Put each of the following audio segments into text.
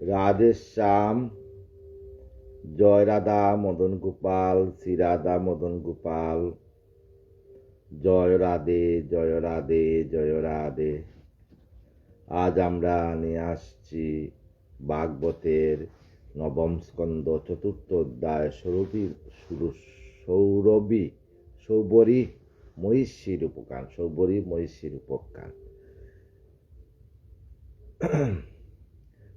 রাধেশ্যাম, জয় রাধা মদন গোপাল, শ্রী রাধা মদন গোপাল, জয় রাধে জয় রাধে জয় রাধে। আজ আমরা নিয়ে আসছি ভাগবতের নবম স্কন্ধ চতুর্থ অধ্যায় সৌবরী মহিষীর উপকান। সৌবরী মহিষীর উপকান।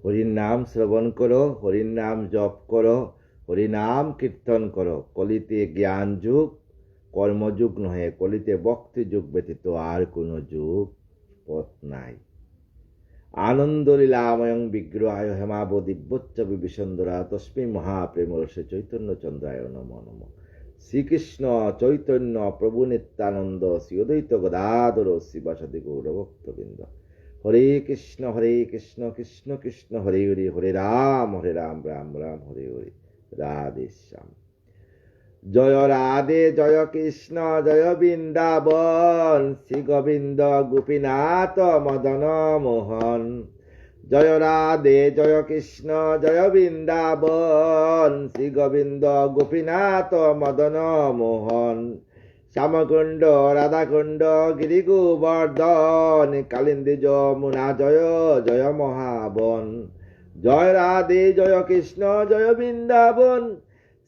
হরির নাম শ্রবণ করো, হরির নাম জপ করো, হরিনাম কীর্তন করো। কলিতে জ্ঞান যুগ, কর্মযুগ নহে, কলিতে ভক্তি যুগ ব্যতীত আর কোনো যুগ পথ নাই। আনন্দ লীলাময়ং বিগ্রহায় হেমাব দিব্যচ্চ বিভীষন্দরা তস্মৈ মহাপ্রেম রসে চৈতন্য চন্দ্রায় নমো নমঃ। শ্রীকৃষ্ণ চৈতন্য প্রভু নিত্যানন্দ শ্রী অদ্বৈত গদাধর শিবাসাদি গৌরভক্তবৃন্দ। হরে কৃষ্ণ কৃষ্ণ কৃষ্ণ হরে হরে, হরে রাম রাম রাম হরে হরে। রাধে শ্যাম। জয় রাধে জয় কৃষ্ণ জয় বৃন্দাবন, শ্রী গোবিন্দ গোপীনাথ মদন মোহন। জয় রাধে জয় কৃষ্ণ জয় বৃন্দাবন, শ্রী গোবিন্দ গোপীনাথ মদন মোহন। শ্যামকুণ্ড রাধাকুণ্ড গিরি গোবর্ধন, কালিন্দী যমুনা জয় জয় মহাবন। জয় রাধে জয় কৃষ্ণ জয় বৃন্দাবন,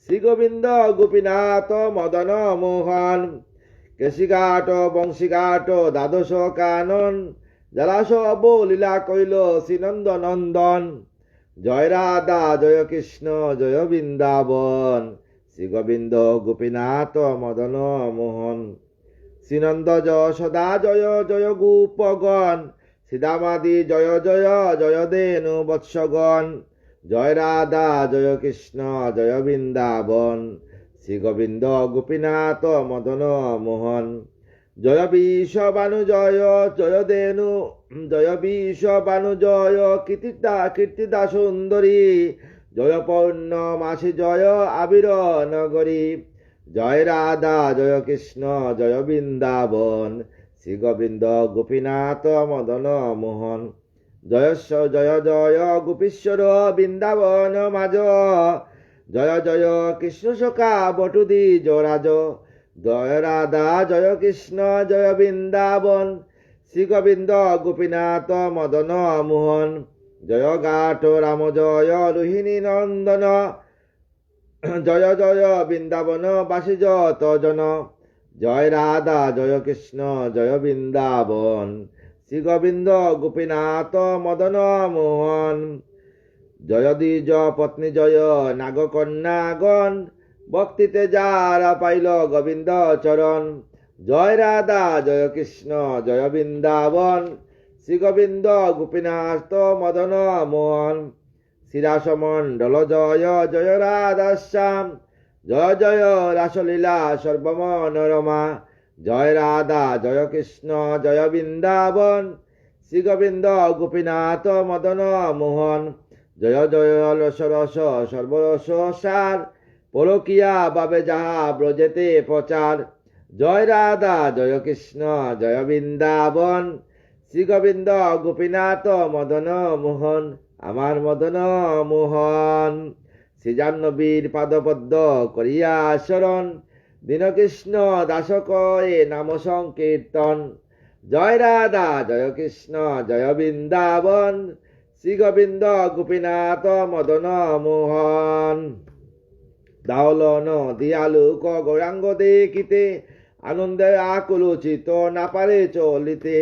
শ্রী গোবিন্দ গোপীনাথ মদন মোহন। কেশিঘাট বংশীঘাট দ্বাদশ কানন, জলাশ লীলা কইল শ্রীনন্দ নন্দন। জয় রাধা জয় কৃষ্ণ জয় বৃন্দাবন, শ্রী গোবিন্দ গোপীনাথ মদন মোহন। শ্রীনন্দ যশোদা জয় জয় গোপগণ, শ্রীদামাদি জয় জয় জয় দেনু বৎসগণ। জয় রাধা জয় কৃষ্ণ জয় বৃন্দাবন, শ্রী গোবিন্দ গোপীনাথ মদন মোহন। জয় বিষবানু জয় জয় দেনু, জয় বিষবানু জয় কীর্তিদা সুন্দরী। জয় পৌর্ণমাসী জয় আবির নগরী। জয় রাধা জয় কৃষ্ণ জয় বৃন্দাবন, শ্রী গোবিন্দ গোপীনাথ মদন মোহন। জয়স্ব জয় জয় গোপীশ্বর বৃন্দাবন মাজ, জয় জয় কৃষ্ণ সখা বটুদি জরাজ। জয় রাধা জয় কৃষ্ণ জয় বৃন্দাবন, শ্রী গোবিন্দ গোপীনাথ মদন মোহন। জয় গাঠ রাম জয় রোহিণী নন্দন, জয় জয় বৃন্দাবন বাসী যত জন। জয় রাধা জয় কৃষ্ণ জয় বৃন্দাবন, শ্রী গোবিন্দ গোপীনাথ মদন মোহন। জয় দ্বিজ পত্নী জয় নাগকন্যাগণ, ভক্তিতে যারা পাইল গোবিন্দ চরণ। জয় রাধা জয় কৃষ্ণ জয় বৃন্দাবন, শ্রী গোবিন্দ গোপীনাথ মদন মোহন। শ্রীরাসমণ্ডল জয় জয় রাধা শ্যাম, জয় জয় রাসলীলা সর্বমনোরমা। জয় রাধা জয় কৃষ্ণ জয় বৃন্দাবন, শ্রী গোবিন্দ গোপীনাথ মদন মোহন। জয় জয় রস রস সর্বরস সার, পরকিয়া বাবে যাহা ব্রজেতে প্রচার। জয় রাধা জয় কৃষ্ণ জয় বৃন্দাবন, শ্রী গোবিন্দ গোপীনাথ মদন মোহন। আমার মদন মোহন। শ্রীজাহ্নবীর পাদপদ্ম করিয়া শরণ, দীনকৃষ্ণ দাস কয়ে নাম সংকীর্তন। জয় রাধা জয় কৃষ্ণ জয় বৃন্দাবন, শ্রী গোবিন্দ গোপীনাথ মদন মোহন। দাওলন দিয়ালুক গৌরাঙ্গ দেখিতে, আনন্দে আকুলোচিত না পারে চলিতে।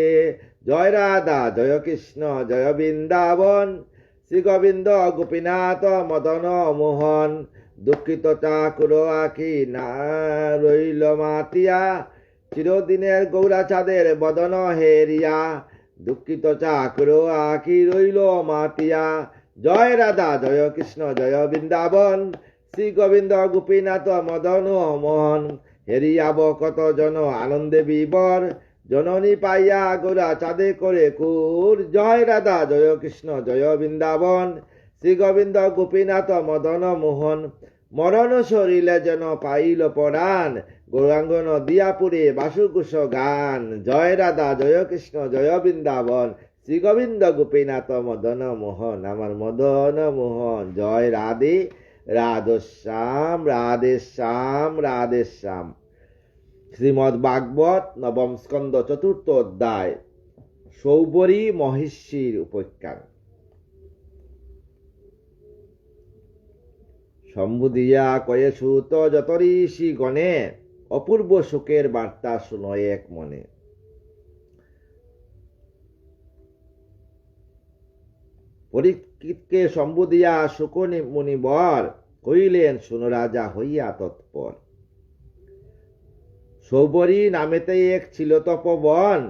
জয় রাধা জয় কৃষ্ণ জয় বৃন্দাবন, শ্রী গোবিন্দ গোপীনাথ মদন মোহন। দুঃখিত চাকুর আখি না রইল মাতিয়া, চিরদিনের গৌরাচাঁদের বদন হেরিয়া। দুঃখিত চাকুর আখি রইল মাতিয়া। জয় রাধা জয় কৃষ্ণ জয় বৃন্দাবন, শ্রী গোবিন্দ গোপীনাথ মদন মোহন। হেরিয়াব কত জন আনন্দে বিবর, জননী পাইয়া গোরা চাঁদে করে কুর। জয় রাধা জয় কৃষ্ণ জয় বৃন্দাবন, শ্রী গোবিন্দ গোপীনাথ মদন মোহন। মরণ শরীরে যেন পাইল পরাণ, গৌরাঙ্গ নদিয়াপুরে বাসুকুশ গান। জয় রাধা জয় কৃষ্ণ জয় বৃন্দাবন, শ্রী গোবিন্দ গোপীনাথ মদন মোহন, আমার মদন মোহন। জয় রাধে রাধশ্যাম, রাধে শ্যাম, রাধে শ্যাম। শ্রীমদ্ ভাগবত নবম স্কন্ধ চতুর্থ অধ্যায়, সৌবরী মহিষীর উপাখ্যান। সম্বুধিয়া কয়ে সুত যত ঋষি গণে, অপূর্ব সুখের বার্তা শুনয় এক মনে। পরীক্ষিতকে সম্বুধিয়া শুক মুনিবর, কইলেন শুনো রাজা হইয়া তৎপর। সৌবরী নামেতে এক ছিল তপবন,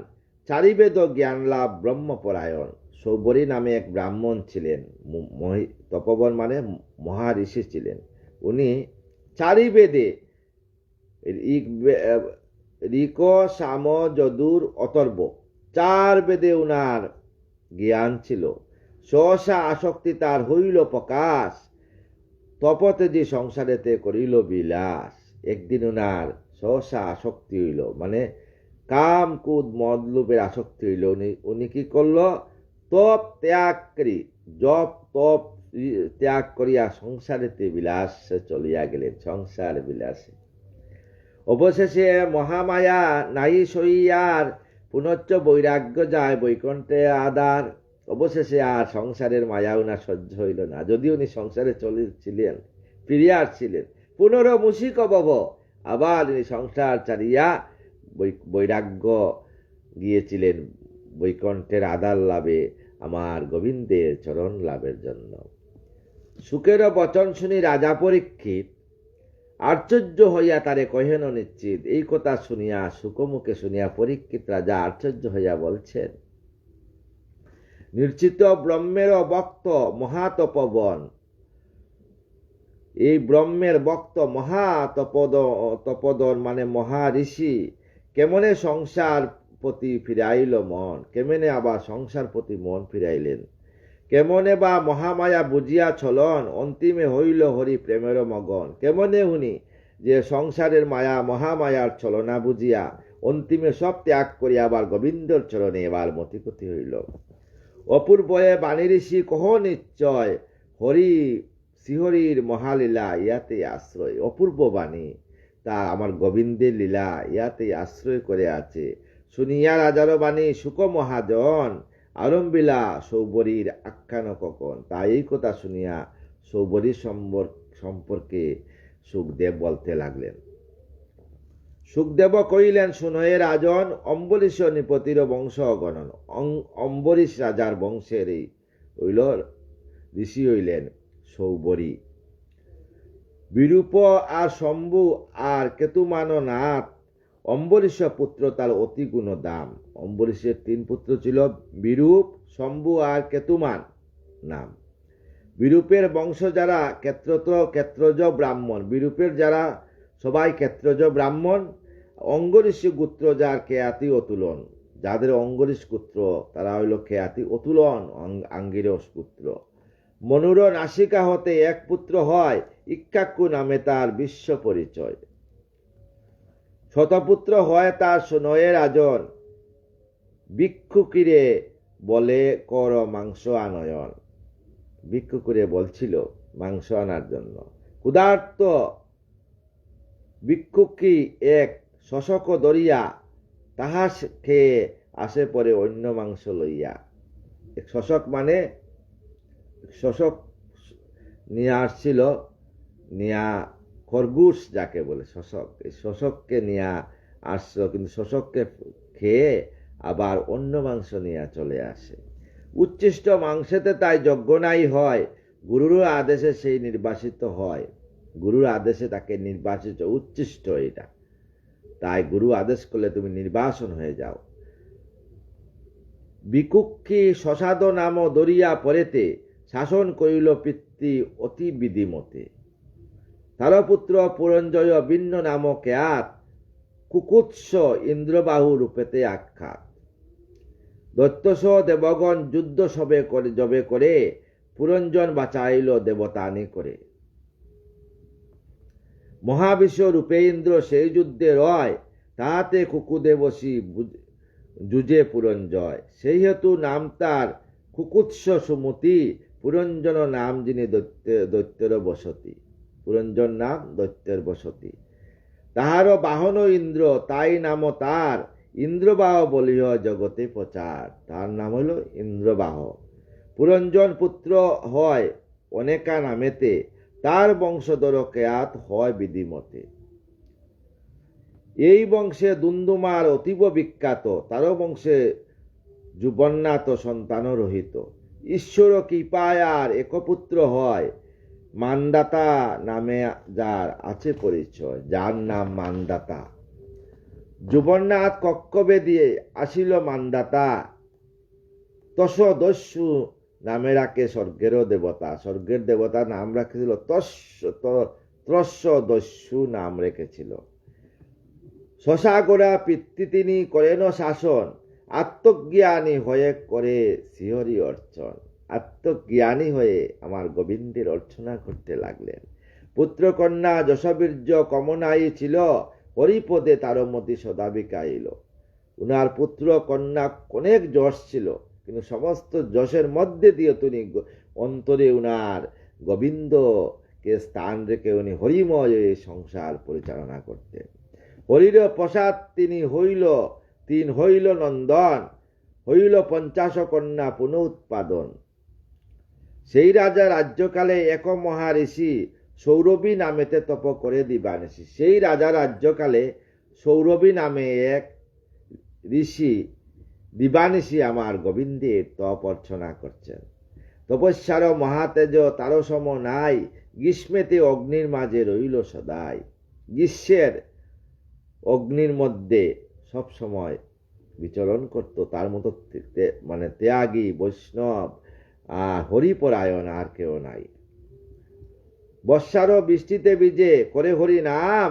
চারিবেদ জ্ঞান লাভ ব্রহ্মপরায়ণ। সৌবরী নামে এক ব্রাহ্মণ ছিলেন, তপবন মানে মহাঋষি ছিলেন। উনি চারিবেদে ঋক, সাম, যদুর, অথর্ব, 4 বেদে উনার জ্ঞান ছিল। সহসা আসক্তি তার হইল প্রকাশ, তপতেজি সংসারেতে করিল বিলাস। একদিন উনার সহসা আসক্তি হইল, মানে কাম কুদ মদ লোভের আসক্তি হইল। উনি কি করল? তপ ত্যাগ করি, জপ তপ ত্যাগ করিয়া সংসারেতে বিলাসে চলিয়া গেলেন, সংসার বিলাসে। অবশেষে মহামায়া নাই সইয়ার, পুনশ্চ বৈরাগ্য যায় বৈকুণ্ঠে আদার। অবশেষে আর সংসারের মায়া উনার সহ্য হইল না। যদি উনি সংসারে চলেছিলেন, ফিরিয়া আসছিলেন, পুনরমূষিক ভব, আবার উনি সংসার ছাড়িয়া বৈরাগ্য গিয়েছিলেন বৈকুণ্ঠের আদার লাভে, আমার গোবিন্দের চরণ লাভের জন্য। সুখের বচন শুনি রাজা পরীক্ষিত, আশ্চর্য হইয়া তারে কহেন নিশ্চিত। এই কথা শুনিয়া, সুখমুখে শুনিয়া পরীক্ষিত রাজা আশ্চর্য হইয়া বলছেন, নিশ্চিত ব্রহ্মের ভক্ত মহাতপবন, এই ব্রহ্মের ভক্ত মহাতপদন মানে মহাঋষি কেমনে সংসার প্রতি ফিরাইল মন, কেমনে আবার সংসার প্রতি মন ফিরাইলেন, কেমনে বা মহামায়া বুঝিয়া চলন, অন্তিমে হইল হরি প্রেমের মগন। কেমনে উনি যে সংসারের মায়া মহামায়ার ছলনা বুঝিয়া অন্তিমে সব ত্যাগ করিয়া আবার গোবিন্দর চরণে এবার মতিগতি হইল। অপূর্বয়ে বাণী ঋষি কহ নিশ্চয়, হরি শ্রীহরির মহালীলা ইয়াতে আশ্রয়। অপূর্ব বাণী, তা আমার গোবিন্দের লীলা ইয়াতে আশ্রয় করে আছে। শুনিয়া রাজার বাণী সুখ মহাজন, আরম্ভিলা সৌবরীর আখ্যান কখন। তাই এই কথা শুনিয়া সৌবরীর সম্পর্কে সুখদেব বলতে লাগলেন। সুখদেব কইলেন, শুনয়ে রাজন, অম্বরীশ নৃপতির বংশ গণন। অম্বরীশ রাজার বংশের এই হইল ঋষি হইলেন সৌবরী। বিরূপ আর শম্ভু আর কেতুমান নাথ, অম্বরীশ পুত্র তার অতি গুণ দাম। অম্বরীশের 3 পুত্র ছিল, বিরূপ, শম্ভু আর কেতুমান নাম। বিরূপের বংশ যারা ক্ষেত্রজ ব্রাহ্মণ, বিরূপের যারা সবাই ক্ষেত্রজ ব্রাহ্মণ। অঙ্গরীষ গোত্র যার খ্যাতি অতুলন, যাদের অঙ্গরীষ গোত্র তারা হইল খ্যাতি অতুলন, আঙ্গিরস পুত্র। মনুর নাসিকা হতে এক পুত্র হয়, ইক্ষ্বাকু নামে তার বিশ্ব পরিচয়। শতপুত্র হয় তার শুনয়ে রাজন, ভিক্ষুকিরে বলে কর মাংস আনয়ন। ভিক্ষুকিরে বলছিল মাংস আনার জন্য। ক্ষুধার্ত ভিক্ষুকি এক শশক ধরিয়া, তাহা খেয়ে আসে পরে অন্য মাংস লইয়া। এক শশক মানে শশক নিয়ে আসছিল, নিয়া খরগোশ যাকে বলে শশক, এই শশককে নিয়ে আসছিল, কিন্তু শশককে খেয়ে আবার অন্য মাংস নিয়ে চলে আসে। উচ্ছিষ্ট মাংসেতে তাই যজ্ঞ নাই হয়, গুরুর আদেশে সেই নির্বাসিত হয়। গুরুর আদেশে তাকে নির্বাসিত, উচ্ছিষ্ট এটা, তাই গুরু আদেশ করলে তুমি নির্বাসন হয়ে যাও। ভিক্ষুকি শশাদ নাম দরিয়া পরেতে, শাসন করিল পিতৃ অতি বিধিমতে। তার পুত্র পুরঞ্জয় ভিন্ন নাম খ্যাত, কুকুৎস ইন্দ্রবাহু রূপেতে আখ্যাত। দৈত্যস দেবগণ যুদ্ধ জবে করে, পুরঞ্জন বাঁচাইল দেবতানি করে। মহাবিশ্ব রূপে ইন্দ্র সেই যুদ্ধে রয়, তাহাতে কুকুদেবসী যুজে পুরঞ্জয়। সেই হেতু নাম তার কুকুৎস সুমতি, পুরঞ্জন নাম যিনি দৈত্যের বসতি। পুরঞ্জন নাম দৈত্যের বসতি। তাহারও বাহন ইন্দ্র, তাই নাম তার ইন্দ্রবাহ বলিহ জগতে প্রচার। তার নাম হইল ইন্দ্রবাহ। পুরঞ্জন পুত্র হয় অনেকা নামেতে, তার বংশধর কেয়াত হয় বিধিমতে। এই বংশে দুন্দুমার অতীব বিখ্যাত, তারও বংশে যুবন্নাথ সন্তান রহিত। ঈশ্বর কৃপায় আর একপুত্র হয়, মানদাতা নামে যার আছে পরিচয়, যার নাম মানদাতা। যুবন্নাথ কক্ষবে দিয়ে আসিল মানদাতা, তস দস্যু নামে রাখে স্বর্গেরও দেবতা। স্বর্গের দেবতা নাম রাখেছিল ত্রস্য দস্যু নাম রেখেছিল। শশাগোড়া পিতৃ তিনি করেন শাসন, আত্মজ্ঞানী হয়ে করে শ্রীহরি অর্চন। আত্মজ্ঞানী হয়ে আমার গোবিন্দের অর্চনা করতে লাগলেন। পুত্রকন্যা যশবীর্য কমনাই ছিল, হরিপদে তারমতি সদাবিকাইল। উনার পুত্র কন্যা অনেক যশ ছিল, কিন্তু সমস্ত যশের মধ্যে দিয়ে তিনি অন্তরে উনার গোবিন্দকে স্থান রেখে উনি হরিময় সংসার পরিচালনা করতেন। হরির প্রসাদ তিন হইল নন্দন, হইল 50 কন্যা পুনঃ উৎপাদন। সেই রাজা রাজ্যকালে এক মহাঋষি সৌরভী নামেতে তপ করে দিবানিশি। সেই রাজা রাজ্যকালে সৌরভী নামে এক ঋষি দিবানিশি আমার গোবিন্দের তপ অর্চনা করছেন। তপস্যার মহাতেজ তারও সম নাই, গ্রীষ্মেতে অগ্নির মাঝে রইল সদাই। গ্রীষ্মের অগ্নির মধ্যে সব সময় বিচরণ করত। তার মতো মানে ত্যাগী বৈষ্ণব হরিপরায়ণ আর কেউ নাই। বর্ষারও বৃষ্টিতে ভিজে করে হরি নাম,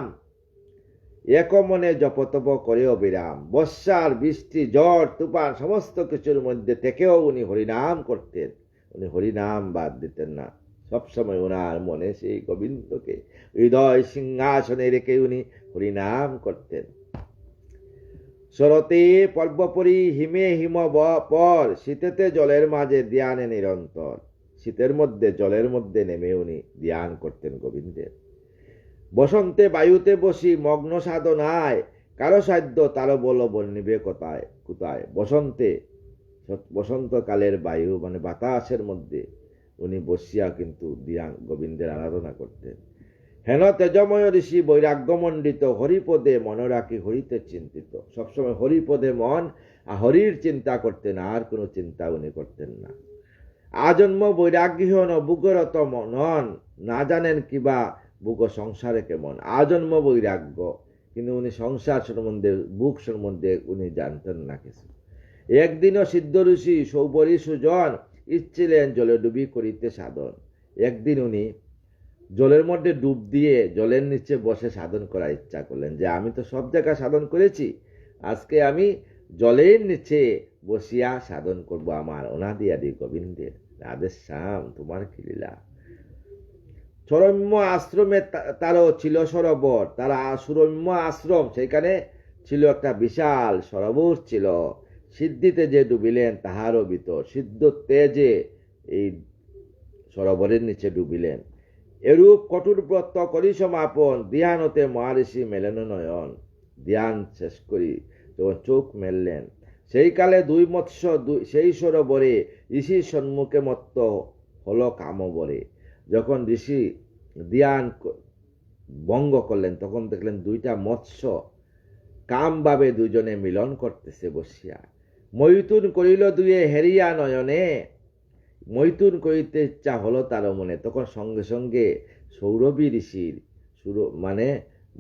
এক মনে জপতপ করে অবিরাম। বর্ষার বৃষ্টি ঝড় তুফান সমস্ত কিছুর মধ্যে থেকেও উনি হরিনাম করতেন। উনি হরিনাম বাদ দিতেন না। সবসময় ওনার মনে সেই গোবিন্দকে হৃদয় সিংহাসনে রেখে উনি হরিনাম করতেন। শরতে পর্বপরি হিমে হিম পর, শীতেতে জলের মাঝে ধ্যানে নিরন্তর। শীতের মধ্যে জলের মধ্যে নেমে উনি ধ্যান করতেন গোবিন্দের। বসন্তে বায়ুতে বসি মগ্ন সাধনায়, কারো সাধ্য তারও বল বর্ণিবে কোথায় কোথায়। বসন্তকালের বায়ু মানে বাতাসের মধ্যে উনি বসিয়া কিন্তু গোবিন্দের আরাধনা করতেন। হেন তেজময় ঋষি বৈরাগ্যমণ্ডিত, হরিপদে মন রাখি হরিতে চিন্তিত। সবসময় হরিপদে মন আর হরির চিন্তা করতেন, আর কোনো চিন্তা উনি করতেন না। আজন্ম বৈরাগ্যহীন বুকরত নন, না জানেন কিবা বুক সংসারে কেমন। আজন্ম বৈরাগ্য, কিন্তু উনি সংসার সম্বন্ধে বুক সম্বন্ধে উনি জানতেন না কিছু। একদিনও সিদ্ধ ঋষি সৌবরী সুজন, ইচ্ছিলেন জলে ডুবি করিতে সাধন। একদিন উনি জলের মধ্যে ডুব দিয়ে জলের নিচে বসে সাধন করার ইচ্ছা করলেন, যে আমি তো সব জায়গায় সাধন করেছি, আজকে আমি জলের নিচে বসিয়া সাধন করব আমার অনাদি আদি গোবিন্দের। রাধে শ্যাম, তোমার কি লীলা। সুরম্য আশ্রমে তারও ছিল সরোবর, তারা সুরম্য আশ্রম, সেখানে ছিল একটা বিশাল সরোবর ছিল। সিদ্ধিতে যে ডুবিলেন তাহারও ভিতর, সিদ্ধ তেজে এই সরোবরের নিচে ডুবিলেন। এরূপ কঠোর ব্রত করি সমাপন, ধ্যানতে মহাঋষি মেলেন নয়ন। ধ্যান শেষ করি যখন চোখ মেললেন, সেই কালে দুই মৎস্য সেই সরোবরে ঋষির সম্মুখে মত্ত হল কামবরে। যখন ঋষি ধ্যান ভঙ্গ করলেন, তখন দেখলেন দুইটা মৎস্য কামভাবে দুজনে মিলন করতেছে বসিয়া। মৈথুন করিল দুয়ে হেরিয়া নয়নে, মৈথুন করিতে ইচ্ছা হলো তার মনে। তখন সঙ্গে সঙ্গে সৌরভী ঋষির মানে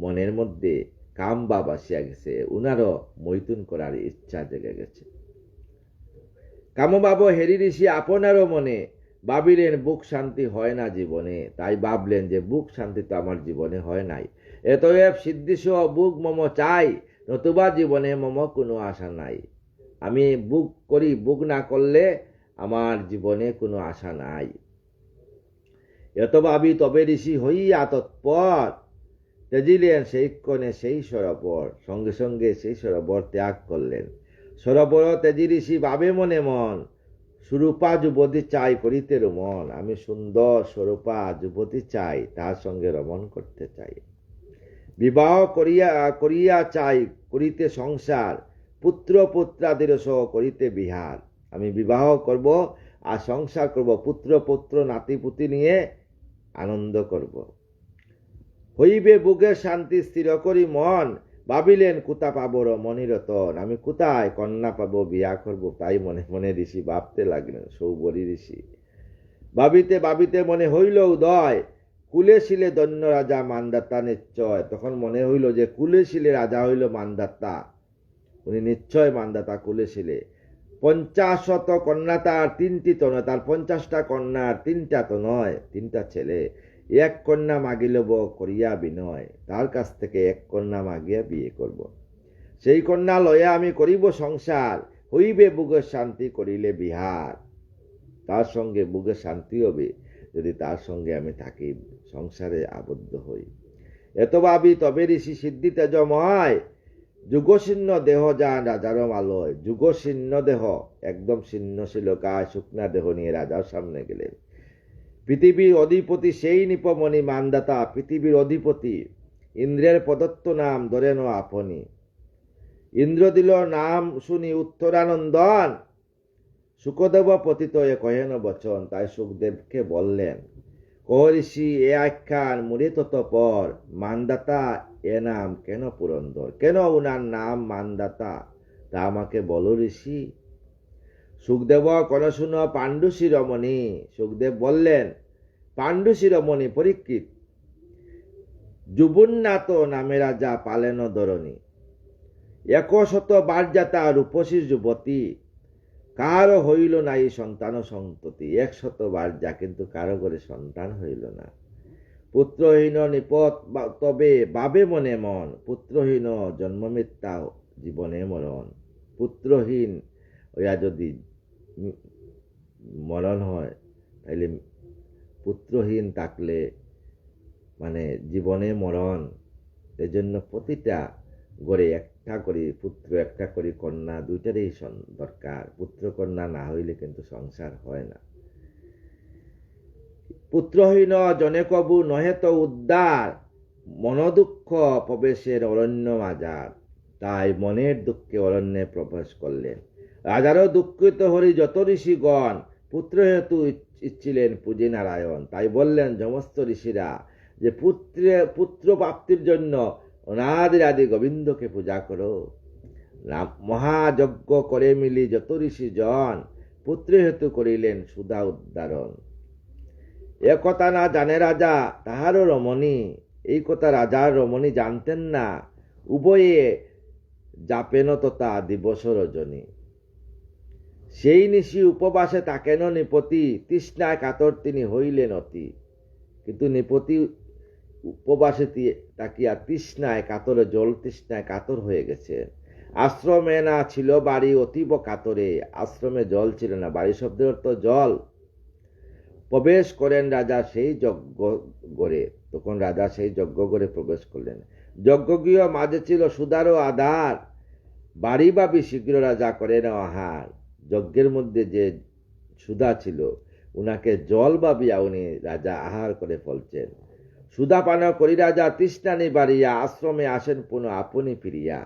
মনের মধ্যে কামভাব আসিয়া গেছে, উনারও মৈথুন করার ইচ্ছা জেগে গেছে। কামভাব হেরি ঋষি আপনারও মনে, ভাবিলেন বুক শান্তি হয় না জীবনে। তাই ভাবলেন যে বুক শান্তি তো আমার জীবনে হয় নাই। এতএব সিদ্ধিসহ বুক মম চাই, নতুবা জীবনে মম কোনো আশা নাই। আমি বুক করি, বুক না করলে আমার জীবনে কোনো আশা নাই। এত ভাবি তবে ঋষি হইয়া তৎপর, তেজিলেন সেই ক্ষণে সেই সরোবর। সঙ্গে সঙ্গে সেই সরোবর ত্যাগ করলেন। সরোবর তেজি ঋষি ভাবে মনে মন, সুরূপা যুবতী চাই করিতে রমণ। আমি সুন্দর স্বরূপা যুবতী চাই, তার সঙ্গে রমণ করতে চাই। বিবাহ করিয়া চাই করিতে সংসার, পুত্র পুত্রাদির সহ করিতে বিহার। আমি বিবাহ করব আর সংসার করব, পুত্র নাতিপুতি নিয়ে আনন্দ করব। হইবে বুকের শান্তি স্থির করি মন, ভাবিলেন কোথা পাবো রমণী রতন। আমি কোথায় কন্যা পাবো, বিয়া করব, তাই মনে মনে ঋষি ভাবতে লাগলেন। সৌবরী ঋষি ভাবিতে ভাবিতে মনে হইল উদয়, কুলে শিলে দন্য রাজা মান্দাতা নিশ্চয়। তখন মনে হইল যে কুলে শিলে রাজা হইল মান্দাতা, উনি নিশ্চয় মান্দাতা কুলে শিলে। 50 কন্যা তার, 3টি তো নয়, তার 50টা কন্যার 3টা তো নয়, 3টা ছেলে। এক কন্যা মাগিলব করিয়া বিনয়, তার কাছ থেকে এক কন্যা মাগিয়া বিয়ে করব। সেই কন্যা লয়া আমি করিব সংসার, হইবে বুকের শান্তি করিলে বিহার। তার সঙ্গে বুকে শান্তি হবে যদি তার সঙ্গে আমি থাকি, সংসারে আবদ্ধ হই। এত ভাবি তবে ঋষি সিদ্ধি তেজময়, যুগশীর্ণ দেহ যান রাজার মালয়। যুগশীর্ণ দেহ, একদম শীর্ণ ছিল গায়ে, শুকনা দেহ নিয়ে রাজার সামনে গেলেন। পৃথিবীর অধিপতি সেই নিপমণি মান্দাতা, পৃথিবীর অধিপতি, ইন্দ্রের প্রদত্ত নাম ধরেন আপনি। ইন্দ্র দিল নাম শুনি উত্তরানন্দন, সুখদেব পতিত এ কহেন বচন। তাই সুখদেবকে বললেন, কহ ঋষি এ আখ্যান মুড়ে ততপর, মান্দাতা এ নাম কেন পুরন্দর, কেন উনার নাম মান্দাতা তা আমাকে বলো ঋষি। সুখদেব কোন শুনো পাণ্ডু শিরোমণি। সুখদেব বললেন, পাণ্ডু শিরোমণি পরীক্ষিত, যুবুন্নাত নামে রাজা পালেন ধরণী। 100 বারজাতা রূপসী যুবতী, কারো হইল না এই সন্তান সন্ততি। 100 বারজা, কিন্তু কারো করে সন্তান হইল না। পুত্রহীন নিপত তবে বাবে মনে মন, পুত্রহীন জন্ম মিথ্যা জীবনে মরণ। পুত্রহীন ওয়া যদি মরণ হয়, তাইলে পুত্রহীন থাকলে মানে জীবনে মরণ। এজন্য প্রতিটা গড়ে একটা করে পুত্র, একটা করে কন্যা, দুইটারই দরকার। পুত্র কন্যা না হইলে কিন্তু সংসার হয় না। পুত্রহীন জনে কবু নহে তো উদ্ধার, মনোদুঃখ প্রবেশের অরণ্য মাজার। তাই মনের দুঃখে অরণ্যে প্রবেশ করলেন। রাজারও দুঃখিত হরি যত ঋষিগণ, পুত্র হেতু ইচ্ছিলেন পুঁজি নারায়ণ। তাই বললেন সমস্ত ঋষিরা যে পুত্র প্রাপ্তির জন্য অনাদি আদি গোবিন্দকে পূজা করো। মহাযজ্ঞ করে মিলি যত ঋষি জন, পুত্র হেতু করিলেন সুধা উদ্ধারণ। এ কথা না জানে রাজা তাহারও রমণী, এই কথা রাজার রমণী জানতেন না। উভয়ে যাপেন তথা দিবস রজনী। সেই নিশি উপবাসে তাকেন নিপতি, তৃষ্ণায় কাতর তিনি হইলেন অতি। কিন্তু নিপতি উপবাসে তাকিয়া তৃষ্ণায় কাতরে, জল তৃষ্ণায় কাতর হয়ে গেছে। আশ্রমে না ছিল বাড়ি অতীব কাতরে, আশ্রমে জল ছিল না, বাড়ি শব্দের অর্থ জল। প্রবেশ করেন রাজা সেই যজ্ঞ গড়ে। তখন রাজা সেই যজ্ঞ গড়ে প্রবেশ করলেন। যজ্ঞগৃহ মাঝে ছিল সুদারও আধার, বাড়ি বাবি শীঘ্র রাজা করেন আহার। যজ্ঞের মধ্যে যে সুধা ছিল, উনাকে জল বাবিয়া উনি রাজা আহার করে ফলছেন। সুধা পান করি রাজা তৃষ্ণা নিবারিয়া, আশ্রমে আসেন পুনঃ আপনি ফিরিয়া।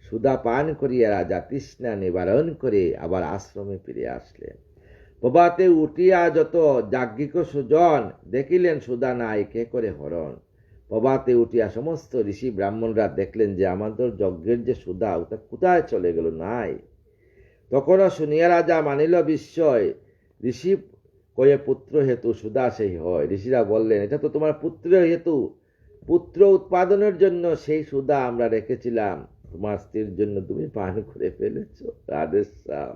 সুধা পান করিয়া রাজা তৃষ্ণা নিবারণ করে আবার আশ্রমে ফিরে আসলেন। প্রভাতে উঠিয়া যত যাজ্ঞিক সুজন, দেখিলেন সুধা নাই কে করে হরণ। প্রভাতে উঠিয়া সমস্ত ঋষি ব্রাহ্মণরা দেখলেন যে আমাদের যজ্ঞের যে সুধা, ওটা কোথায় চলে গেল, নাই। তখনও শুনিয়া রাজা মানিল বিস্ময়, ঋষি কয়ে পুত্র হেতু সুধা সেই হয়। ঋষিরা বললেন, এটা তো তোমার পুত্র হেতু, পুত্র উৎপাদনের জন্য সেই সুধা আমরা রেখেছিলাম, তোমার স্ত্রীর জন্য তুমি পান করে ফেলেছ। রাধেশ্যাম।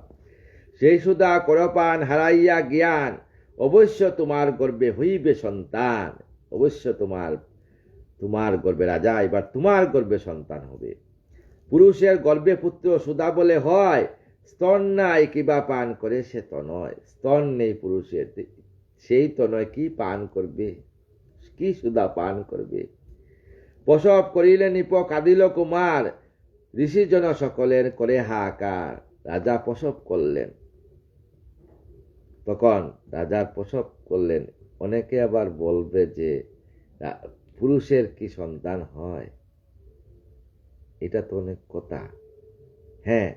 সেই সুধা করপান হারাইয়া জ্ঞান, অবশ্য তোমার গর্বে হইবে সন্তান। অবশ্য তোমার গর্বে রাজা, এবার তোমার গর্বে সন্তান হবে। পুরুষের গর্বে পুত্র সুধা বলে হয়, স্তন নাই কিবা পান করে সে তনয়। স্তন নেই পুরুষের, সেই তনয় কি পান করবে, কি সুধা পান করবে। প্রসব করিলে নিপ কাঁদিল কুমার, ঋষিজন সকলের করে হাহাকার। রাজা প্রসব করলেন। তখন রাজা প্রসব করলেন। অনেকে আবার বলবে যে পুরুষের কি সন্তান হয়? এটা তো অনেক কথা। হ্যাঁ,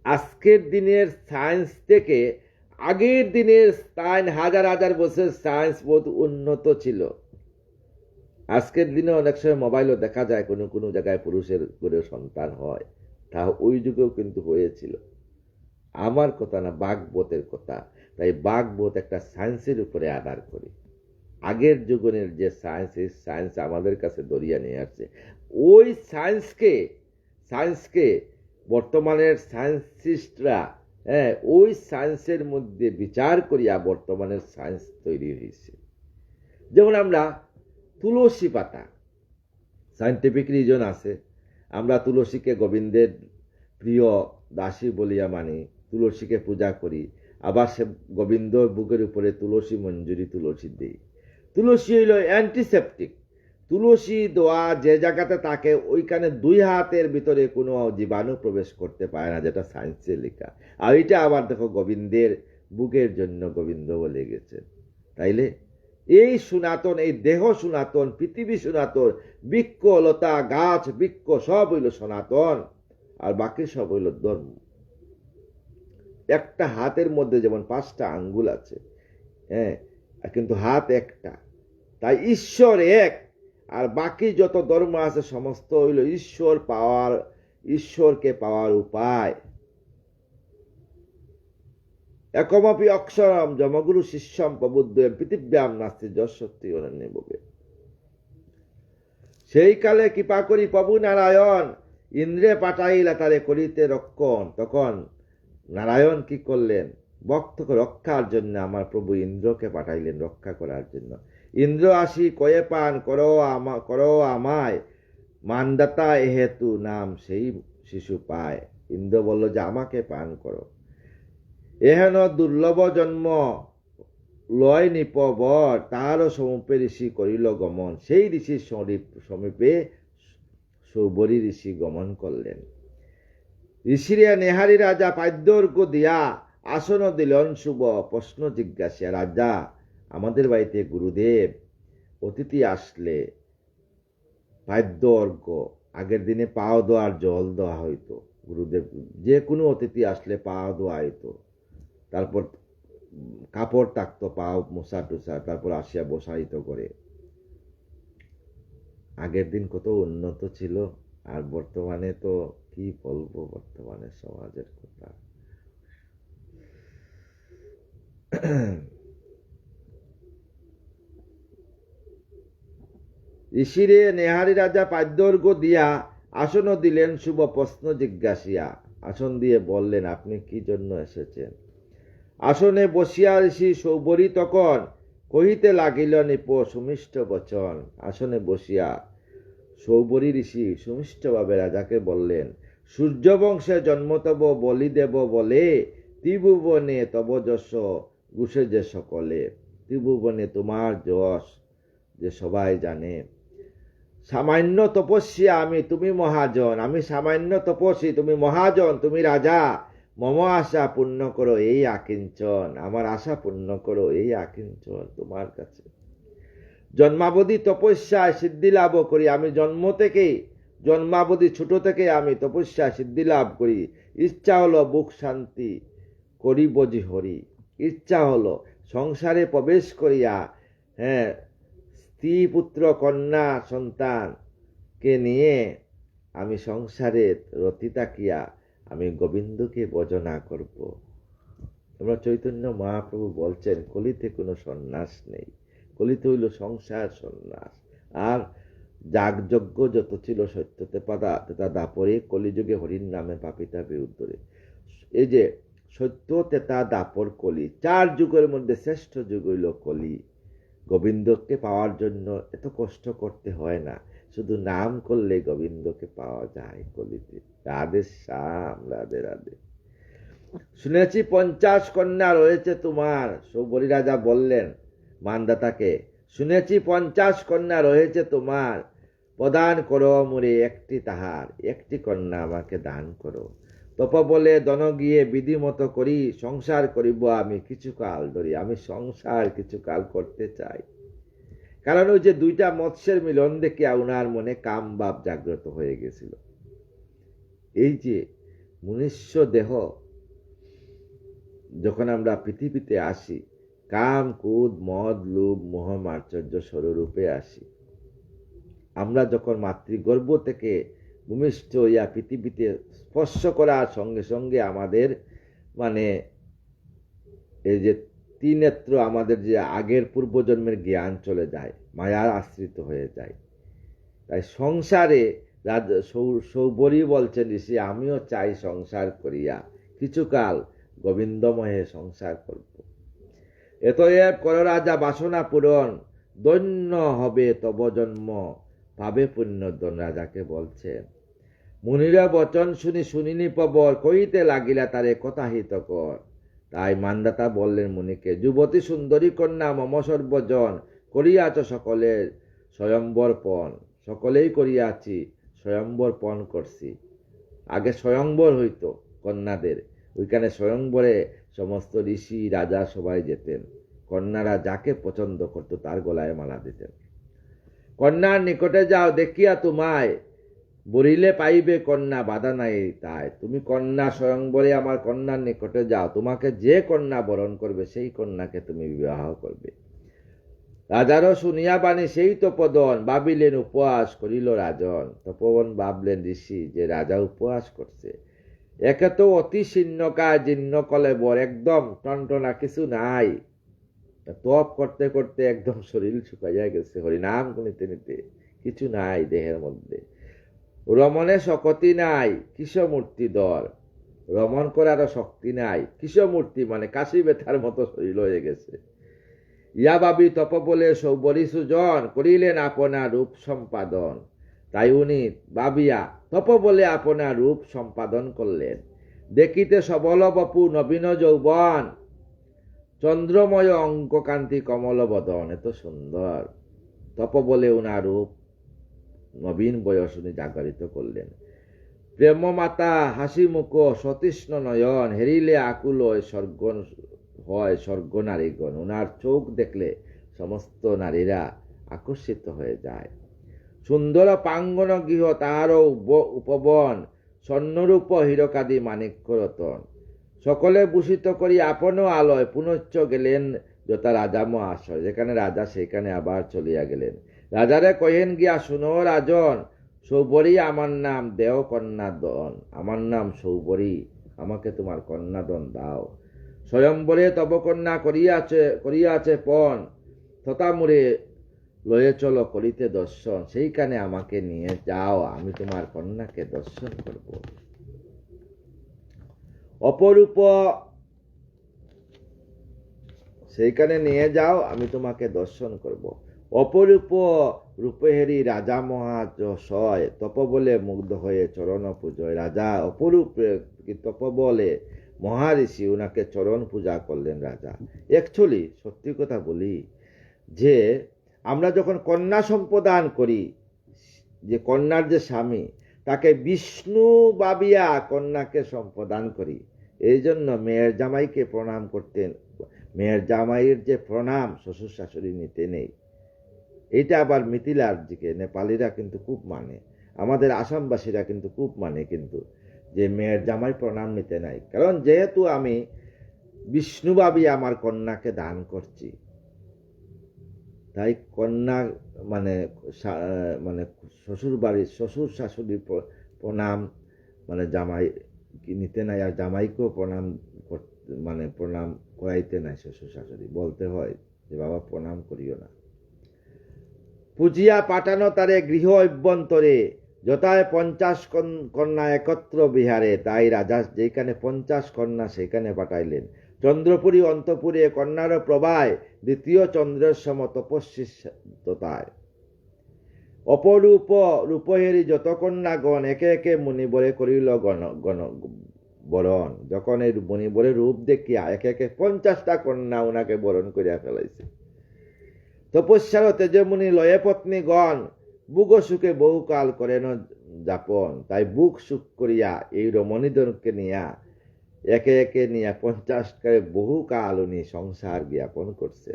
আজকের দিনের সায়েন্স থেকে আগের দিনের সায়েন্স, হাজার হাজার বছর সায়েন্স বহুত উন্নত ছিল। আজকের দিনে অনেক সময় মোবাইলও দেখা যায় কোনো কোনো জায়গায় পুরুষের করে সন্তান হয়, তা ওই যুগেও কিন্তু হয়েছিল। আমার কথা না, বাগবতের কথা। তাই বাগবত একটা সায়েন্সের উপরে আধার করে। আগের যুগের যে সায়েন্স, এই সায়েন্স আমাদের কাছে দরিয়া নিয়ে আসছে। ওই সায়েন্সকে বর্তমানের সায়েন্সিস্টরা, হ্যাঁ, ওই সায়েন্সের মধ্যে বিচার করিয়া বর্তমানের সায়েন্স তৈরি হয়েছে। যেমন আমরা তুলসী পাতা, সায়েন্টিফিক রিজন আছে, আমরা তুলসীকে গোবিন্দের প্রিয় দাসী বলিয়া মানি, তুলসীকে পূজা করি। আবার সে গোবিন্দ বুকের উপরে তুলসী মঞ্জুরি তুলসী দেই। তুলসী হইল অ্যান্টিসেপটিক। তুলসী দেওয়া যে জায়গাতে থাকে ওইখানে 2 হাতের ভিতরে কোনো জীবাণু প্রবেশ করতে পারে না, যেটা সায়েন্সে লেখা। আর এটা আবার দেখো গোবিন্দের বুকের জন্য গোবিন্দ বলে গেছে। তাইলে এই সনাতন, এই দেহ সনাতন, পৃথিবী সনাতন, বৃক্ষ লতা গাছ বৃক্ষ সব হইল সনাতন, আর বাকি সব হইল ধর্ম। একটা হাতের মধ্যে যেমন 5টা আঙ্গুল আছে, হ্যাঁ, কিন্তু হাত একটা। তাই ঈশ্বর এক, আর বাকি যত ধর্ম আছে সমস্ত হইল ঈশ্বরকে পাওয়ার উপায়। একমপি অক্ষরম যমগুরু শিষ্যম প্রবুদ্ধয়ম পৃথিব্যাম নাস্তি যশক্তি অনন্যে। সেই কালে কৃপা করি প্রভু নারায়ণ ইন্দ্রে পাঠাইলা তারে করিতে রক্ষণ। তখন নারায়ণ কি করলেন? ভক্তকে রক্ষার জন্য আমার প্রভু ইন্দ্রকে পাঠাইলেন রক্ষা করার জন্য। ইন্দ্র আসি কয়ে পান করো আমায়, মানদাতা এহেতু নাম সেই শিশু পায়। ইন্দ্র বলল যে আমাকে পান করো। এহেন দুর্লভ জন্ম লয় নিপবর, তাহারও সমীপে ঋষি করিল গমন। সেই ঋষির সমীপে সৌবরী ঋষি গমন করলেন। ঋষিরে নেহারি রাজা পাদ্যর্ঘ দিয়া আসন দিলেন শুভ। প্রশ্ন জিজ্ঞাসা, রাজা আমাদের বাড়িতে গুরুদেব অতিথি আসলে পাদ্য অর্ঘ্য, আগের দিনে পাও দেওয়ার জল দেওয়া হইতো। গুরুদেব যে কোনো অতিথি আসলে পাও দেওয়া হইতো, তারপর কাপড় থাকতো পাও মোছা টুসা, তারপর আসিয়া বসাইত করে। আগের দিন কত উন্নত ছিল, আর বর্তমানে তো কি বলবো বর্তমানে সমাজের কথা। ঋষিরে নেহারি রাজা পাদ্যর্ঘ দিয়া আসন দিলেন শুভ। প্রশ্ন জিজ্ঞাসিয়া আসন দিয়ে বললেন, আপনি কি জন্য এসেছেন? আসনে বসিয়া ঋষি সৌবরী তখন কহিতে লাগিল নিপ সুমিষ্ট বচন। আসনে বসিয়া সৌবরী ঋষি সুমিষ্টভাবে রাজাকে বললেন, সূর্যবংশে জন্ম তব বলি দেব বলে, ত্রিভুবনে তব যশ গুছে যে সকলে। ত্রিভুবনে তোমার যশ যে সবাই জানে। সামান্য তপস্যা আমি, তুমি মহাজন। আমি সামান্য তপস্বী, তুমি মহাজন, তুমি রাজা। মম আশা পূর্ণ করো এই আকিঞ্চন, আমার আশা পূর্ণ করো এই আকিঞ্চন তোমার কাছে। জন্মাবধি তপস্যায় সিদ্ধি লাভ করি আমি। জন্মাবধি ছোট থেকে আমি তপস্যা সিদ্ধি লাভ করি। ইচ্ছা হলো বুক শান্তি করি বজি হরি। ইচ্ছা হলো সংসারে প্রবেশ করিয়া, হ্যাঁ, স্ত্রী পুত্র কন্যা সন্তানকে নিয়ে আমি সংসারে রতি তাকিয়া আমি গোবিন্দকে ভজনা করব। তোমরা চৈতন্য মহাপ্রভু বলছেন কলিতে কোনো সন্ন্যাস নেই, কলিতে হইল সংসার সন্ন্যাস। আর যাগযজ্ঞ যত ছিল সত্যতে পাদা তেতা দাপরে, কলিযুগে হরির নামে পাপিতা বিউদ্ধরে। এই যে সত্য তেতা দাপর কলি, 4 যুগের মধ্যে শ্রেষ্ঠ যুগ হইল কলি। গোবিন্দকে পাওয়ার জন্য এত কষ্ট করতে হয় না, শুধু নাম করলে গোবিন্দকে পাওয়া যায় কলিতে। রাধে শ্যাম, রাধে রাধে। শুনেছি 50 কন্যা রয়েছে তোমার। সৌবরী রাজা বললেন মানদাতাকে, শুনেছি 50 কন্যা রয়েছে তোমার। প্রদান করো মোরে একটি তাহার, একটি কন্যা আমাকে দান করো। তপবলে দন গিয়ে বিধিমতো করি, সংসার করিব আমি কিছুকাল ধরি। আমি সংসার কিছুকাল করতে চাই। কারণ ওই যে দুইটা মৎস্যের মিলন দেখিয়া উনার মনে কাম ভাব জাগ্রত হয়ে গেছিল। এই যে মনুষ্য দেহ যখন আমরা পৃথিবীতে আসি, কাম ক্রোধ মদ লোভ মোহ মাশ্চর্য স্বরূপে আসি। আমরা যখন মাতৃগর্ভ থেকে ভূমিষ্ঠ হইয়া পৃথিবীতে স্পর্শ করার সঙ্গে সঙ্গে আমাদের মানে এই যে ত্রিনেত্র, আমাদের যে আগের পূর্বজন্মের জ্ঞান চলে যায়, মায়ার আশ্রিত হয়ে যায়। তাই সংসারে সৌবরী বলছেন ঋষি, আমিও চাই সংসার করিয়া কিছুকাল গোবিন্দময়ে সংসার করব। এতএব কর রাজা বাসনা পূরণ, দৈন্য হবে তব জন্ম, পাবে পুণ্যদন। রাজাকে বলছেন, মুনিরা বচন শুনিনি পবর, কইতে লাগিলা তারে কথা হিতকর। তাই মান্দাতা বললেন মুনিকে, যুবতী সুন্দরী কন্যা মম সর্বজন, করিয়াছ সকলের স্বয়ম্বরপণ। সকলেই করিয়াছি, স্বয়ম্বরপণ করছি। আগে স্বয়ম্বর হইতো কন্যাদের, ওইখানে স্বয়ম্বরে সমস্ত ঋষি রাজা সবাই যেতেন। কন্যারা যাকে পছন্দ করত তার গলায় মালা দিতেন। কন্যার নিকটে যাও, দেখিয়া তোমায় বলিলে পাইবে কন্যা, বাধা নাই তাই। তুমি কন্যা স্বয়ংবরে আমার কন্যার নিকটে যাও, তোমাকে যে কন্যা বরণ করবে সেই কন্যাকে তুমি বিবাহ করবে। রাজারও শুনিয়া বাণী সেই তপোবন, ভাবিলেন উপহাস করিল রাজন। তপোবন ভাবলেন ঋষি যে রাজা উপহাস করছে। একে তো অতি শীর্ণকায় জীর্ণ কলেবর, একদম টনটনা, কিছু নাই। তপ করতে করতে একদম শরীর শুকাইয়া গেছে, হরিনাম নিতে নিতে কিছু নাই দেহের মধ্যে। রমণে শক্তি নাই, কিশমূর্তি দর। রমণ করারও শক্তি নাই, কিশমূর্তি মানে কাশি ব্যথার মতো শরীর হয়ে গেছে। ইয়া ভাবি তপবলে সৌবরী সুজন, করিলেন আপনার রূপ সম্পাদন। তাই উনি ভাবিয়া তপবলে আপনার রূপ সম্পাদন করলেন। দেখিতে সবল বপু নবীন যৌবন, চন্দ্রময় অঙ্ককান্তি কমল বদন। এত সুন্দর তপবলে উনার রূপ নবীন বয়স উনি জাগরিত করলেন। প্রেম মাতা হাসি মুখ সতৃষ্ণ নয়ন, হেরিলে আকুল হয় স্বর্গ নারীগণ। উনার চোখ দেখলে সমস্ত নারীরা আকর্ষিত হয়ে যায়। সুন্দর প্রাঙ্গণ গৃহ তাহার উপবন, স্বর্ণরূপ হীরকাদি মাণিক্য রতন। সকলে ভূষিত করি আপন আলয়, পুনশ্চ গেলেন যথা রাজা মহাশয়। যেখানে রাজা সেখানে আবার চলিয়া গেলেন। রাজারে কহেন গিয়া, শুনো রাজন, সৌবরী আমার নাম, দেও কন্যাদন। আমার নাম সৌবরী, আমাকে তোমার কন্যাদন দাও। স্বয়ম্বরে তব কন্যা করিয়াছে পণ, তথা মুরে লয়ে চলো করিতে দর্শন। সেইখানে আমাকে নিয়ে যাও, আমি তোমার কন্যাকে দর্শন করব। অপরূপ সেইখানে নিয়ে যাও, আমি তোমাকে দর্শন করব। অপরূপ রূপহেরি রাজা মহাজয়, তপবলে মুগ্ধ হয়ে চরণ পূজয়। রাজা অপরূপ তপবলে মহারিষি উনাকে চরণ পূজা করলেন রাজা। অ্যাকচুয়ালি সত্যি কথা বলি যে আমরা যখন কন্যা সম্প্রদান করি, যে কন্যার যে স্বামী তাকে বিষ্ণু ভাবিয়া কন্যাকে সম্প্রদান করি। এই জন্য মেয়ের জামাইকে প্রণাম করতেন। মেয়ের জামাইয়ের যে প্রণাম শ্বশুর শাশুড়ি নিতে নেই। এইটা আবার মিথিলার দিকে নেপালিরা কিন্তু খুব মানে, আমাদের আসামবাসীরা কিন্তু খুব মানে, কিন্তু যে মেয়ের জামাই প্রণাম নিতে নাই। কারণ যেহেতু আমি বিষ্ণুভাবী আমার কন্যাকে দান করছি, তাই কন্যা মানে মানে শ্বশুর বাড়ির শ্বশুর শাশুড়ির প্রণাম মানে জামাই নিতে নাই, আর জামাইকেও প্রণাম মানে প্রণাম করাইতে নাই। শ্বশুর শাশুড়ি বলতে হয় যে বাবা প্রণাম করিও না। পূজিয়া পাঠানো তারে গৃহ অভ্যন্তরে, যথায় 50 কন্যা একত্র বিহারে। তাই রাজা যেখানে 50 কন্যা সেখানে পাঠাইলেন। চন্দ্রপুরী অন্তপুরে কন্যার প্রভায়, দ্বিতীয় চন্দ্রের সম তপস্বী তথায়। অপরূপ রূপহেরি যত কন্যাগণ, একে একে মুনিবরে করিল বরণ। যখন এই মুনিবরের রূপ দেখিয়া একে একে 50টা কন্যা উনাকে বরণ করিয়া ফেলাইছে। তপস্যার তেজমুনি লয়ে পত্নীগণ, বুক সুখে বহুকাল করেন যাপন, তাই বুক সুখ করিয়া এই রমণীদনকে নিয়া একে একে নিয়া 50 করে বহুকাল উনি সংসার জ্ঞাপন করছে।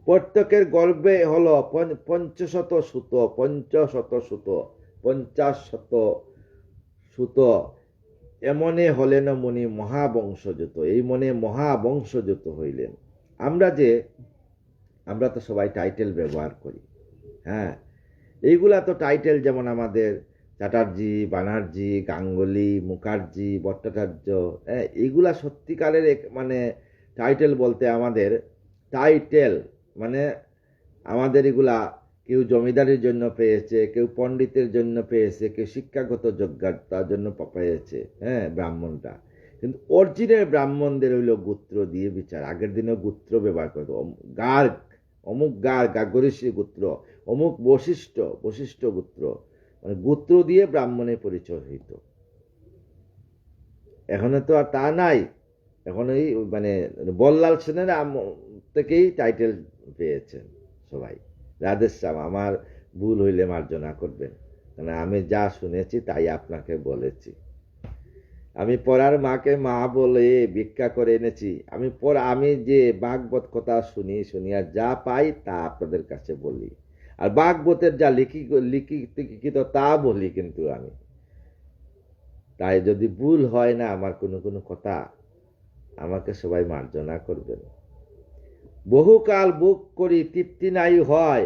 প্রত্যেকের গর্বে হলো 500 সুত, 500 সুত, 50 সুত। এমনে হলেন মুনি মহাবংশযুত, এই মনে মহাবংশযুত হইলেন। আমরা তো সবাই টাইটেল ব্যবহার করি, হ্যাঁ, এইগুলা তো টাইটেল, যেমন আমাদের চ্যাটার্জি, বানার্জি, গাঙ্গুলি, মুখার্জি, ভট্টাচার্য, এইগুলা সত্যিকারের মানে টাইটেল বলতে আমাদের টাইটেল মানে আমাদের এগুলা কেউ জমিদারির জন্য পেয়েছে, কেউ পণ্ডিতের জন্য পেয়েছে, কেউ শিক্ষাগত যোগ্যতার জন্য পেয়েছে, হ্যাঁ, ব্রাহ্মণটা। কিন্তু অরিজিনাল ব্রাহ্মণদের হইল গোত্র দিয়ে বিচার। আগের দিনে গোত্র ব্যবহার করত, গার্গ, অমুক গার্গ, গার্গরিষি গোত্র, অমুক বশিষ্ঠ গোত্র, মানে গোত্র দিয়ে ব্রাহ্মণের পরিচয় হইত। এখন তো আর তা নাই। এখন এই মানে বল্লাল সেনের থেকেই টাইটেল পেয়েছেন সবাই। রাধেশ্যাম, আমার ভুল হইলে মার্জনা করবেন, কারণ আমি যা শুনেছি তাই আপনাকে বলেছি। আমি পড়ার মাকে মা বলে ভিক্ষা করে এনেছি। আমি যে ভাগবত কথা শুনিয়া যা পাই তা আপনাদের কাছে বলি, আর ভাগবতের যা লিখিত তা বলি। কিন্তু আমি তাই যদি ভুল হয় না আমার কোনো কথা, আমাকে সবাই মার্জনা করবেন। বহুকাল বুক করি তৃপ্তি নাই হয়,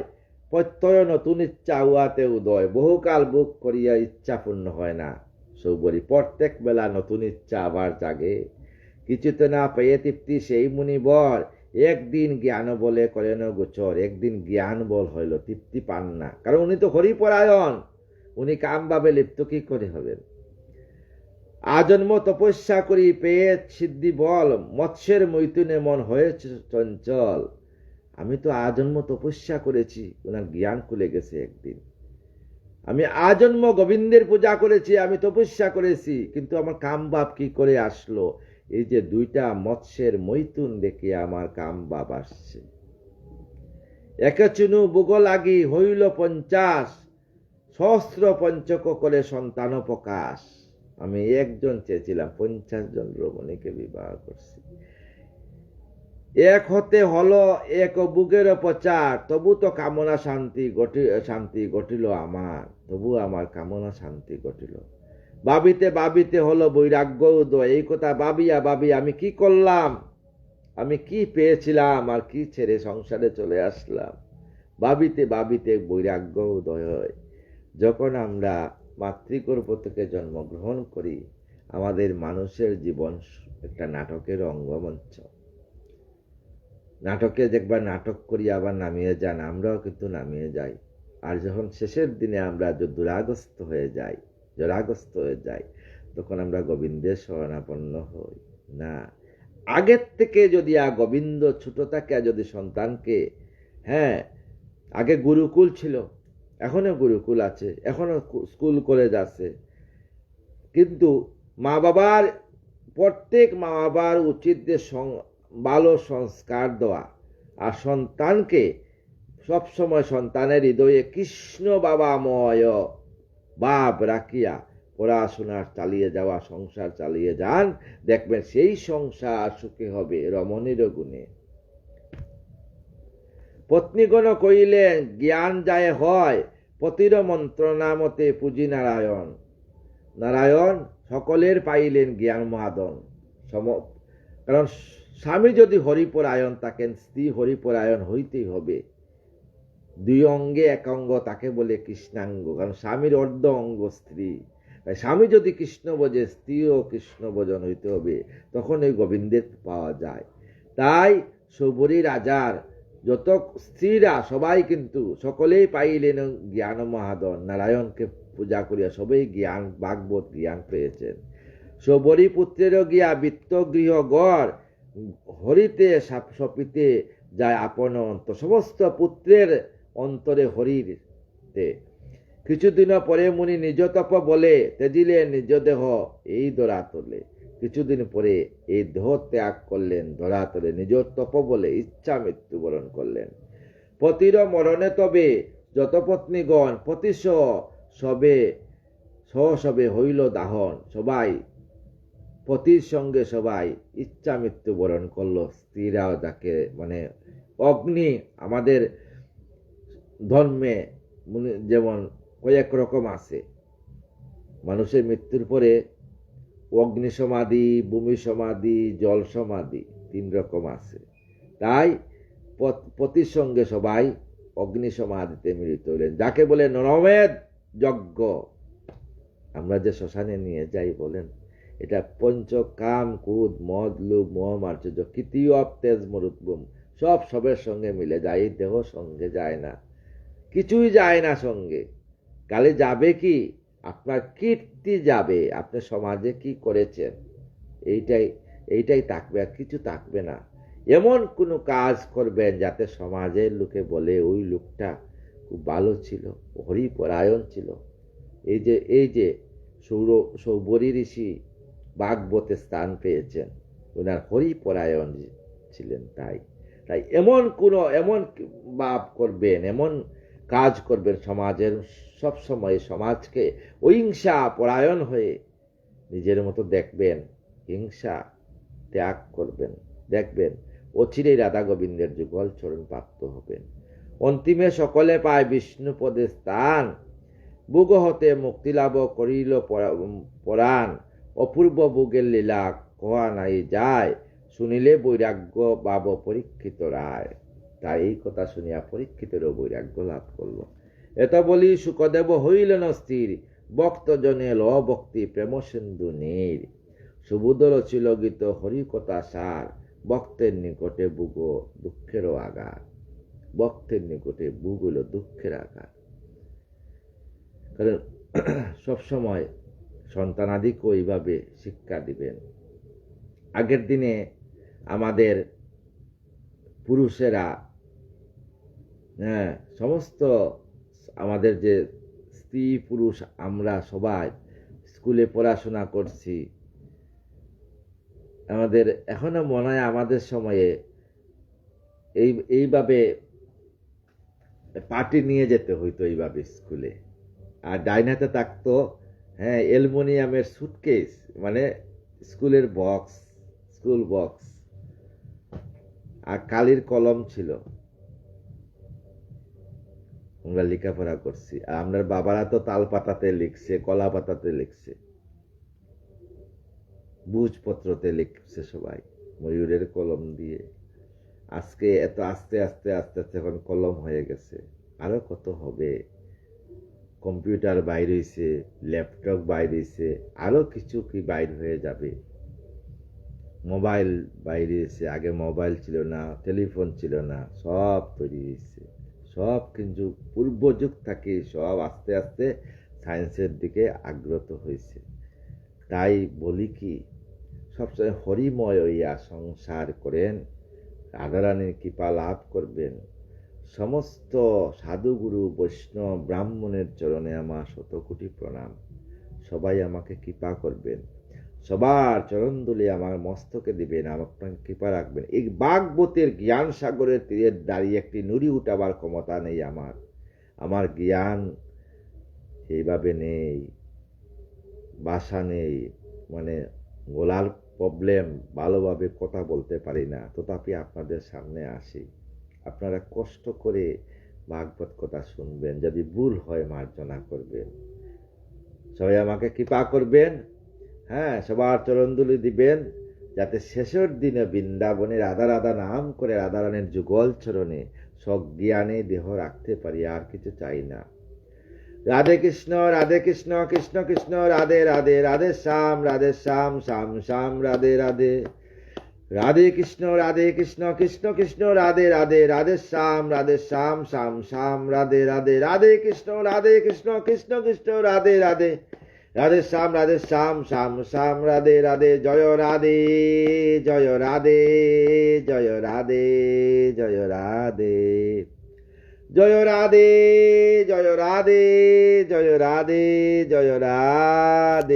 প্রত্যয় নতুন ইচ্ছা উহাতে উদয়। বহুকাল বুক করিয়া ইচ্ছা পূর্ণ হয় না, সৌবরী প্রত্যেক বেলা নতুন ইচ্ছা আবার জাগে। কিছুতে না পেয়ে তৃপ্তি সেই মুনিবর, একদিন জ্ঞান বলে করেন গোচর। একদিন জ্ঞান বল হইল, তৃপ্তি পান না, কারণ উনি তো হরিপরায়ণ, উনি কাম ভাবে লিপ্ত কি করে হবেন। আজন্ম তপস্যা করি পেয়ে সিদ্ধি বল, মৎস্যের মৈথুনে মন হয়েছে চঞ্চল। আমি তো আজন্ম তপস্যা করেছি, ওনার জ্ঞান খুলে গেছে একদিন। আমি আজন্ম গোবিন্দের পূজা করেছি, আমি তপস্যা করেছি, কিন্তু আমার কাম ভাব কি করে আসলো? এই যে দুইটা মৎস্যের মৈথুন দেখে আমার কাম ভাব আসছে। একে চুনু বুগ লাগি হইল 50, সহস্র পঞ্চক করে সন্তান প্রকাশ। আমি একজন চেয়েছিলাম, 50 জন রমণীকে বিবাহ করছি। এক হতে হলো এক বুকের প্রচার, তবু তো কামনা শান্তি ঘটিল আমার, তবু আমার কামনা শান্তি ঘটিল। ভাবিতে হলো বৈরাগ্য উদয়। এই কথা ভাবিয়া আমি কি করলাম, আমি কি পেয়েছিলাম, আর কি ছেড়ে সংসারে চলে আসলাম। ভাবিতে বৈরাগ্য উদয় হয়। যখন আমরা মাতৃগর্ভ থেকে জন্মগ্রহণ করি, আমাদের মানুষের জীবন একটা নাটকের অঙ্গমঞ্চ। নাটকে দেখবার নাটক করি আবার নামিয়ে যান, আমরাও কিন্তু নামিয়ে যাই। আর যখন শেষের দিনে আমরা দুরাগ্রস্ত হয়ে যাই, তখন আমরা গোবিন্দের শরণাপন্ন হই না। আগের থেকে যদি গোবিন্দ ছোট থাকে, যদি সন্তানকে, হ্যাঁ, আগে গুরুকুল ছিল, এখনো গুরুকুল আছে, এখনো স্কুল কলেজ আছে, কিন্তু প্রত্যেক মা বাবার উচিত যে ভালো সংস্কার দেওয়া, আর সন্তানকে সবসময় সন্তানের হৃদয়ে কৃষ্ণ বাবাময় ভাব রাখিয়া পড়াশোনা চালিয়ে যাওয়া, সংসার চালিয়ে যান, দেখবেন সেই সংসার সুখী হবে রমণীর গুণে। পত্নীগণ কইলেন জ্ঞান যায় হয়, পতির মন্ত্রণা মতে পুঁজি নারায়ণ। নারায়ণ সকলের পাইলেন জ্ঞান মহাদন। কারণ স্বামী যদি হরিপরায়ণ থাকেন, স্ত্রী হরিপরায়ণ হইতেই হবে। দুই অঙ্গে এক অঙ্গ, তাকে বলে কৃষ্ণাঙ্গ, কারণ স্বামীর অর্ধ অঙ্গ স্ত্রী। তাই স্বামী যদি কৃষ্ণ বোঝে, স্ত্রীও কৃষ্ণ ভোজন হইতে হবে, তখন ওই গোবিন্দের পাওয়া যায়। তাই সৌবরী রাজার যত স্ত্রীরা সবাই কিন্তু সকলেই পাইলেন জ্ঞান মহাদন। নারায়ণকে পূজা করিয়া সবাই জ্ঞান, ভাগবত জ্ঞান পেয়েছেন। সৌবরী পুত্রেরও গিয়া বৃত্ত গৃহ গড়, হরিতে সপিতে যায় আপন অন্তর। সমস্ত পুত্রের অন্তরে হরিতে। কিছুদিন পরে মুনি নিজ তপ বলে তেজিলেন নিজ দেহ এই ধরাতলে। কিছুদিন পরে এই দেহ ত্যাগ করলেন, ধরাতলে নিজ তপ বলে ইচ্ছা মৃত্যুবরণ করলেন। পতির মরণে তবে যত পত্নীগণ পতিশ সবে হইল দাহন, সবাই পতির সঙ্গে সবাই ইচ্ছা মৃত্যুবরণ করলো। স্ত্রীরাও যাকে মানে অগ্নি আমাদের ধর্মে যেমন কয়েক রকম আছে, মানুষের মৃত্যুর পরে অগ্নি সমাধি, ভূমি সমাধি, জল সমাধি 3 রকম আছে। তাই পতির সঙ্গে সবাই অগ্নি সমাধিতে মিলিত হলেন, যাকে বলে নরমেধ যজ্ঞ। আমরা যে শ্মশানে নিয়ে যাই বলেন, এটা পঞ্চকাম কুদ মদ লোভ মোহ মার্চর্য কৃতীয় তেজ মরুদ্ভূম সবের সঙ্গে মিলে যায়, দেহ সঙ্গে যায় না, কিছুই যায় না সঙ্গে। কালে যাবে কি আপনার কীর্তি যাবে, আপনি সমাজে কি করেছেন এইটাই থাকবে, আর কিছু থাকবে না। এমন কোনো কাজ করবেন যাতে সমাজের লোকে বলে ওই লোকটা খুব ভালো ছিল, হরিপরায়ণ ছিল। এই যে সৌবরী ঋষি ভাগবতে স্থান পেয়েছেন, ওনার হরিপরায়ণ ছিলেন। তাই এমন ভাব করবেন, এমন কাজ করবেন সমাজের, সবসময় সমাজকে অহিংসা পরায়ণ হয়ে নিজের মতো দেখবেন, হিংসা ত্যাগ করবেন। দেখবেন অচিরেই রাধা গোবিন্দের যুগল চরণ প্রাপ্ত হবেন। অন্তিমে সকলে পায় বিষ্ণু পদে স্থান, বুগ হতে মুক্তি লাভ করিল পরাণ। অপূর্ব বুগের লীলা কোয়া নাই যায়, শুনিলে বৈরাগ্য বাব পরীক্ষিত রায়। তাই এই কথা শুনিয়া পরীক্ষিতেরও বৈরাগ্য লাভ করল। এত বলি সুখদেব হইলেন স্থির, ভক্তজনে ল ভক্তি প্রেম সিন্ধু নীর। সুবুধ রচিল গীত হরিকথা সার, ভক্তের নিকটে বুগ দুঃখেরও আগার। ভক্তের নিকটে বুগ হইল দুঃখের আগার। কারণ সবসময় সন্তানাদিকে ওইভাবে শিক্ষা দিবেন। আগের দিনে আমাদের পুরুষেরা সমস্ত আমাদের যে স্ত্রী পুরুষ আমরা সবাই স্কুলে পড়াশোনা করছি। আমাদের এখনো মনে হয় আমাদের সময়ে এইভাবে পার্টি নিয়ে যেতে হইতো এইভাবে স্কুলে। আর ডাইনাতে থাকতো অ্যালুমিনিয়ামের সুটকেস, মানে স্কুলের বক্স, স্কুল বক্স, আর কালির কলম ছিল। আমরা লেখাপড়া করছি, আর আপনার বাবারা তো তাল পাতাতে লিখছে, কলা পাতাতে লিখছে, বুঝপত্রতে লিখছে সবাই ময়ূরের কলম দিয়ে। আজকে এত আস্তে আস্তে আস্তে আস্তে এখন কলম হয়ে গেছে, আরো কত হবে। কম্পিউটার বাইর হয়েছে, ল্যাপটপ বাইর হয়েছে, আরো কিছু কি বাইর হয়ে যাবে। মোবাইল বাইর হয়েছে, আগে মোবাইল ছিল না, টেলিফোন ছিল না, সব তৈরি হয়েছে। সব কিন্তু পূর্ব যুগ থেকে সব আস্তে আস্তে সায়েন্সের দিকে আগ্রত হয়েছে। তাই বলি কি, সবসময় হরিময় হইয়া সংসার করেন, রাধারানীর কৃপা লাভ করবেন। সমস্ত সাধুগুরু বৈষ্ণব ব্রাহ্মণের চরণে আমার শতকোটি প্রণাম। সবাই আমাকে কৃপা করবেন, সবার চরণ দুলে আমার মস্তকে দিবেন, আপনার কৃপা রাখবেন। এই ভাগবতের জ্ঞান সাগরের তীরে দাঁড়িয়ে একটি নুড়ি উঠাবার ক্ষমতা নেই আমার জ্ঞান সেইভাবে নেই, ভাষা নেই, মানে গলার প্রবলেম, ভালোভাবে কথা বলতে পারি না। তথাপি আপনাদের সামনে আসি, আপনারা কষ্ট করে ভাগবত কথা শুনবেন, যদি ভুল হয় মার্জনা করবেন। সবাই আমাকে কৃপা করবেন, সবার চরণধুলি দিবেন, যাতে শেষের দিনে বৃন্দাবনে রাধা রাধা নাম করে রাধারানীর যুগল চরণে সজ্ঞানে দেহ রাখতে পারি, আর কিছু চাই না। রাধে কৃষ্ণ কৃষ্ণ কৃষ্ণ রাধে রাধে, রাধে শ্যাম শ্যাম শ্যাম রাধে রাধে। রাধে কৃষ্ণ কৃষ্ণ কৃষ্ণ রাধে রাধে, রাধে শ্যাম শ্যাম শ্যাম রাধে রাধে। রাধে কৃষ্ণ কৃষ্ণ কৃষ্ণ রাধে রাধে, রাধে শ্যাম শ্যাম রাধে রাধে। জয় রাধে জয় রাধে জয় রাধে জয় রাধে, জয় রাধে জয় রাধে জয় রাধে জয় রাধে।